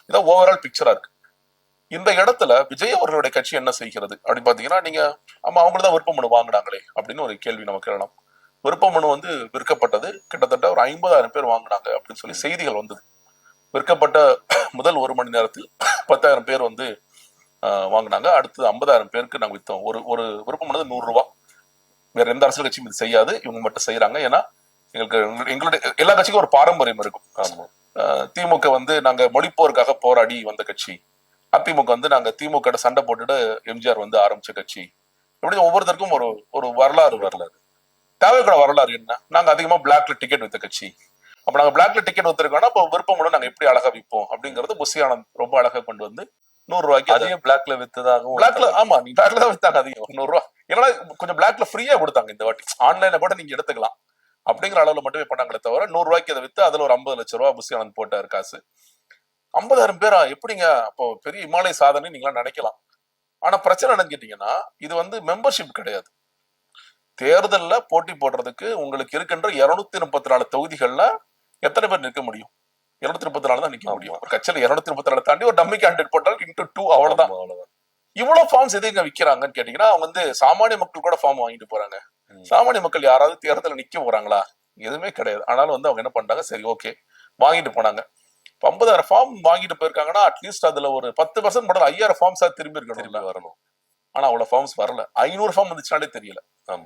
இதான் ஓவரால் பிக்சரா இருக்கு. இந்த இடத்துல விஜய் அவர்களுடைய கட்சி என்ன செய்கிறது அப்படின்னு பாத்தீங்கன்னா, நீங்க ஆமா அவங்கதான் விருப்ப மனு வாங்கினாங்களே அப்படின்னு ஒரு கேள்வி நமக்கு எழலாம். விருப்ப மனு வந்து விற்கப்பட்டது, கிட்டத்தட்ட ஒரு 50,000 பேர் வாங்கினாங்க அப்படின்னு சொல்லி செய்திகள் வந்தது. விற்கப்பட்ட முதல் 1 மணி நேரத்தில் 10,000 பேர் வந்து வாங்கினாங்க. அடுத்து 50,000 பேருக்கு நாங்க வித்தோம். ஒரு ஒரு விருப்ப மனு 100 ரூபாய். வேற எந்த அரசியல் கட்சியும் இது செய்யாது, இவங்க மட்டும் செய்யறாங்க. ஏன்னா எங்களுடைய எல்லா கட்சிக்கும் ஒரு பாரம்பரியம் இருக்கும். திமுக வந்து நாங்க மொழிப்போருக்காக போராடி வந்த கட்சி, அதிமுக வந்து நாங்க திமுக சண்டை போட்டுட்டு எம்ஜிஆர் வந்து ஆரம்பிச்ச கட்சி. இப்படி ஒவ்வொருத்தருக்கும் ஒரு ஒரு வரலாறு. தேவைக்கூட வரலாறு என்ன, நாங்க அதிகமா பிளாக்ல டிக்கெட் வித்த கட்சி. அப்ப நாங்க பிளாக்ல டிக்கெட் வித்திருக்கோம்னா அப்ப விருப்பம் மூலம் நாங்க எப்படி அழகா விற்போம் அப்படிங்கறது புஷி ஆனந்த் ரொம்ப அழகா கொண்டு வந்து 100 ரூபாய்க்கு அதையும் பிளாக்ல வித்ததாகவும். பிளாக்ல ஆமா நீ பிளாக்ல தான் வித்தாங்க அதிகம் 100 ரூபாய். ஏன்னா கொஞ்சம் பிளாக்ல ஃப்ரீயா கொடுத்தாங்க இந்த வாட்டி. ஆன்லைன்ல கூட நீங்க எடுத்துக்கலாம் அப்படிங்கிற அளவுல மட்டுமே பண்ணாங்களே தவிர 100 ரூபாய்க்கு அதை வித்து அதுல ஒரு 50 லட்சம் ரூபாய் புஷி ஆனந்த் போட்டாரு காசு. 50,000 பேரா எப்படிங்க, அப்போ பெரிய இமாலய சாதனை நீங்களா நினைக்கலாம். ஆனா பிரச்சனை என்னன்னு கேட்டீங்கன்னா, இது வந்து மெம்பர்ஷிப் கிடையாது. தேர்தல்ல போட்டி போடுறதுக்கு உங்களுக்கு இருக்கின்ற 234 தொகுதிகள்ல எத்தனை பேர் நிற்க முடியும்? 234 தான் நிக்க முடியும். ஒரு கட்சியில 234 தாண்டி ஒரு டம்மி கேண்டிடேட் போட்டால் இன்டு 2 அவ்வளவுதான். இவ்வளவு ஃபார்ம்ஸ் எதுங்க விக்கிறாங்கன்னு கேட்டீங்கன்னா, அவங்க வந்து சாமானிய மக்கள் கூட ஃபார்ம் வாங்கிட்டு போறாங்க. சாமானிய மக்கள் யாராவது தேர்தலில் நிக்க போறாங்களா? எதுவுமே கிடையாது. ஆனாலும் வந்து அவங்க என்ன பண்றாங்க, சரி ஓகே வாங்கிட்டு போனாங்க. 50,000 ஃபார்ம் வாங்கிட்டு போயிருக்காங்கன்னா அட்லீஸ்ட் அதுல ஒரு 10% மட்டும் 5,000 ஃபார்ம்ஸா திரும்பி இருக்கணும் வரணும். ஆனா அவ்வளவு ஃபார்ம்ஸ் வரல. 500 ஃபார்ம் வந்துச்சுனாலே தெரியல. ஆமா.